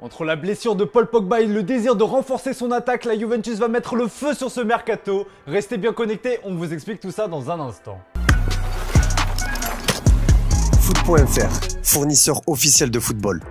Entre la blessure de Paul Pogba et le désir de renforcer son attaque, la Juventus va mettre le feu sur ce mercato. Restez bien connectés, on vous explique tout ça dans un instant. Foot.fr, fournisseur officiel de football.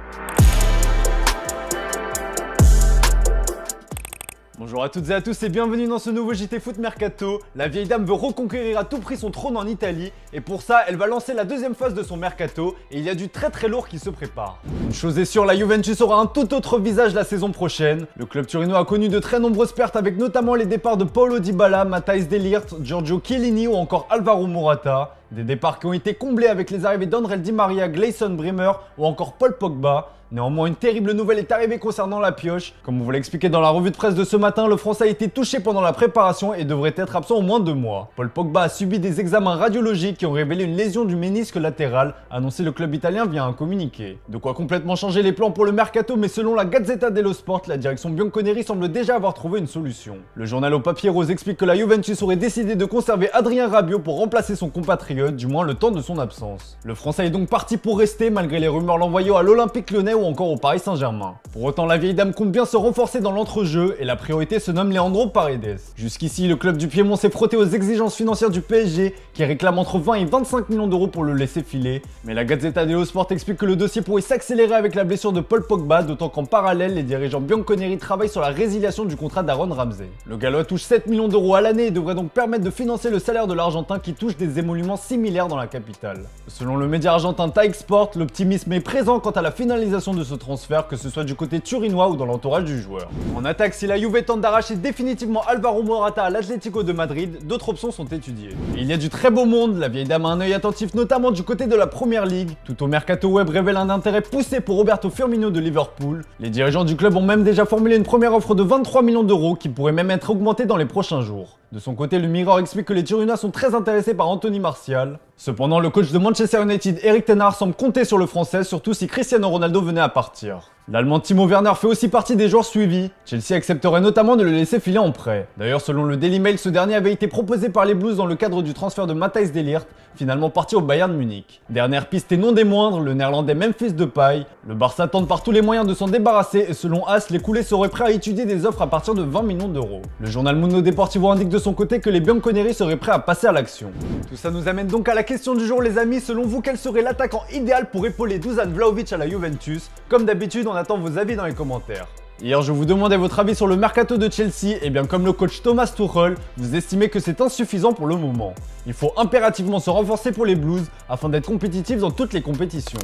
Bonjour à toutes et à tous et bienvenue dans ce nouveau JT Foot Mercato. La vieille dame veut reconquérir à tout prix son trône en Italie et pour ça, elle va lancer la deuxième phase de son mercato et il y a du très lourd qui se prépare. Une chose est sûre, la Juventus aura un tout autre visage la saison prochaine. Le club turinois a connu de très nombreuses pertes avec notamment les départs de Paulo Dybala, Matthijs de Ligt, Giorgio Chiellini ou encore Alvaro Morata. Des départs qui ont été comblés avec les arrivées d'André Di Maria, Gleison Bremer ou encore Paul Pogba. Néanmoins, une terrible nouvelle est arrivée concernant la pioche. Comme on vous l'a expliqué dans la revue de presse de ce matin, le Français a été touché pendant la préparation et devrait être absent au moins 2 mois. Paul Pogba a subi des examens radiologiques qui ont révélé une lésion du ménisque latéral, annoncé le club italien via un communiqué. De quoi complètement changer les plans pour le mercato, mais selon la Gazzetta dello Sport, la direction bianconeri semble déjà avoir trouvé une solution. Le journal au papier rose explique que la Juventus aurait décidé de conserver Adrien Rabiot pour remplacer son compatriote, du moins le temps de son absence. Le Français est donc parti pour rester malgré les rumeurs l'envoyant à l'Olympique Lyonnais ou encore au Paris Saint-Germain. Pour autant, la vieille dame compte bien se renforcer dans l'entrejeu et la priorité se nomme Leandro Paredes. Jusqu'ici, le club du Piémont s'est frotté aux exigences financières du PSG qui réclame entre 20 et 25 millions d'euros pour le laisser filer. Mais la Gazzetta dello Sport explique que le dossier pourrait s'accélérer avec la blessure de Paul Pogba, d'autant qu'en parallèle, les dirigeants bianconeri travaillent sur la résiliation du contrat d'Aaron Ramsey. Le Gallois touche 7 millions d'euros à l'année et devrait donc permettre de financer le salaire de l'Argentin qui touche des émoluments similaires dans la capitale. Selon le média argentin TAG Sport, l'optimisme est présent quant à la finalisation de ce transfert, que ce soit du côté turinois ou dans l'entourage du joueur. En attaque, si la Juve tente d'arracher définitivement Alvaro Morata à l'Atlético de Madrid, d'autres options sont étudiées. Et il y a du très beau monde, la vieille dame a un œil attentif notamment du côté de la Première Ligue. Tout au mercato web révèle un intérêt poussé pour Roberto Firmino de Liverpool. Les dirigeants du club ont même déjà formulé une première offre de 23 millions d'euros qui pourrait même être augmentée dans les prochains jours. De son côté, le Mirror explique que les Turinois sont très intéressés par Anthony Martial. Cependant, le coach de Manchester United, Erik ten Hag, semble compter sur le Français, surtout si Cristiano Ronaldo venait à partir. L'Allemand Timo Werner fait aussi partie des joueurs suivis. Chelsea accepterait notamment de le laisser filer en prêt. D'ailleurs, selon le Daily Mail, ce dernier avait été proposé par les Blues dans le cadre du transfert de Matthijs de Ligt, finalement parti au Bayern Munich. Dernière piste et non des moindres, le néerlandais Memphis Depay. Le Barça tente par tous les moyens de s'en débarrasser et selon AS, les coulés seraient prêts à étudier des offres à partir de 20 millions d'euros. Le journal Mundo Deportivo indique de son côté que les bianconeri seraient prêts à passer à l'action. Tout ça nous amène donc à la question du jour les amis, selon vous quel serait l'attaquant idéal pour épauler Dusan Vlahovic à la Juventus? Comme d'habitude, on attend vos avis dans les commentaires. Hier, je vous demandais votre avis sur le mercato de Chelsea, et bien comme le coach Thomas Tuchel, vous estimez que c'est insuffisant pour le moment. Il faut impérativement se renforcer pour les Blues afin d'être compétitifs dans toutes les compétitions.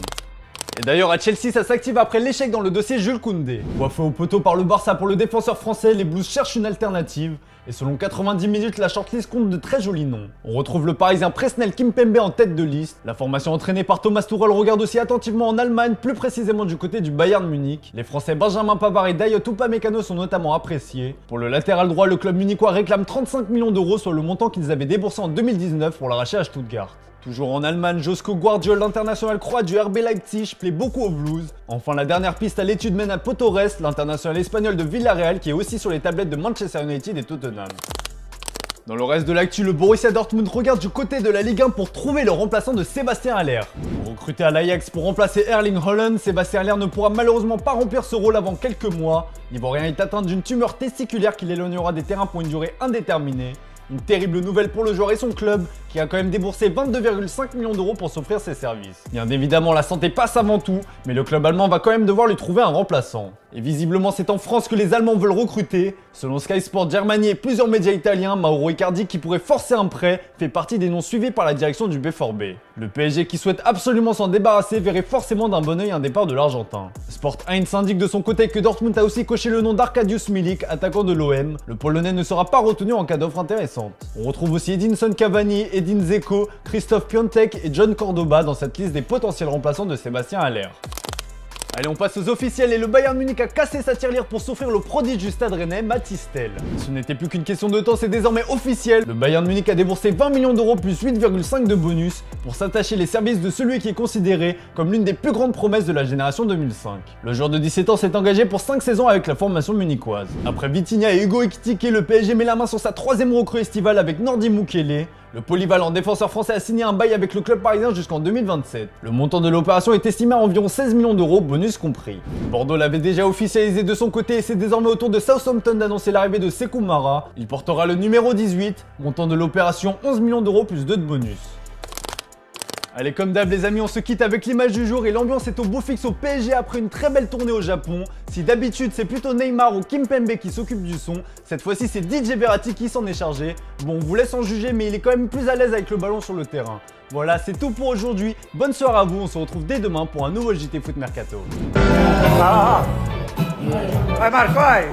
Et d'ailleurs à Chelsea, ça s'active après l'échec dans le dossier Jules Koundé. Coiffé au poteau par le Barça pour le défenseur français, les Blues cherchent une alternative. Et selon 90 minutes, la shortlist compte de très jolis noms. On retrouve le Parisien Presnel Kimpembe en tête de liste. La formation entraînée par Thomas Tuchel regarde aussi attentivement en Allemagne, plus précisément du côté du Bayern Munich. Les Français Benjamin Pavard et Dayot Upamecano sont notamment appréciés. Pour le latéral droit, le club munichois réclame 35 millions d'euros, soit le montant qu'ils avaient déboursé en 2019 pour l'arracher à Stuttgart. Toujours en Allemagne, Josko Gvardiol, l'international croate du RB Leipzig, plaît beaucoup aux Blues. Enfin, la dernière piste à l'étude mène à Pau Torres, l'international espagnol de Villarreal qui est aussi sur les tablettes de Manchester United et Tottenham. Dans le reste de l'actu, le Borussia Dortmund regarde du côté de la Ligue 1 pour trouver le remplaçant de Sébastien Haller. Recruté à l'Ajax pour remplacer Erling Haaland, Sébastien Haller ne pourra malheureusement pas remplir ce rôle avant quelques mois. L'Ivoirien est atteint d'une tumeur testiculaire qui l'éloignera des terrains pour une durée indéterminée. Une terrible nouvelle pour le joueur et son club, qui a quand même déboursé 22,5 millions d'euros pour s'offrir ses services. Bien évidemment, la santé passe avant tout, mais le club allemand va quand même devoir lui trouver un remplaçant. Et visiblement, c'est en France que les Allemands veulent recruter. Selon Sky Sport Germany et plusieurs médias italiens, Mauro Icardi, qui pourrait forcer un prêt, fait partie des noms suivis par la direction du BVB. Le PSG, qui souhaite absolument s'en débarrasser, verrait forcément d'un bon œil un départ de l'Argentin. Sport Heinz indique de son côté que Dortmund a aussi coché le nom d'Arkadiusz Milik, attaquant de l'OM. Le Polonais ne sera pas retenu en cas d'offre intéressante. On retrouve aussi Edinson Cavani, Edin Dzeko, Christophe Piątek et John Cordoba dans cette liste des potentiels remplaçants de Sébastien Haller. Allez, on passe aux officiels et le Bayern Munich a cassé sa tirelire pour s'offrir le prodige du stade rennais, Mathys Tel. Ce n'était plus qu'une question de temps, c'est désormais officiel. Le Bayern Munich a déboursé 20 millions d'euros plus 8,5 de bonus pour s'attacher les services de celui qui est considéré comme l'une des plus grandes promesses de la génération 2005. Le joueur de 17 ans s'est engagé pour 5 saisons avec la formation munichoise. Après Vitinha et Hugo Ekitike, le PSG met la main sur sa troisième recrue estivale avec Nordi Mukiele. Le polyvalent défenseur français a signé un bail avec le club parisien jusqu'en 2027. Le montant de l'opération est estimé à environ 16 millions d'euros, bonus compris. Bordeaux l'avait déjà officialisé de son côté et c'est désormais au tour de Southampton d'annoncer l'arrivée de Sékou Mara. Il portera le numéro 18, montant de l'opération 11 millions d'euros plus 2 de bonus. Allez, comme d'hab les amis, on se quitte avec l'image du jour et l'ambiance est au beau fixe au PSG après une très belle tournée au Japon. Si d'habitude c'est plutôt Neymar ou Kimpembe qui s'occupe du son, cette fois-ci c'est DJ Verratti qui s'en est chargé. Bon, on vous laisse en juger mais il est quand même plus à l'aise avec le ballon sur le terrain. Voilà, c'est tout pour aujourd'hui. Bonne soirée à vous, on se retrouve dès demain pour un nouveau JT Foot Mercato. Vai Marco, vai!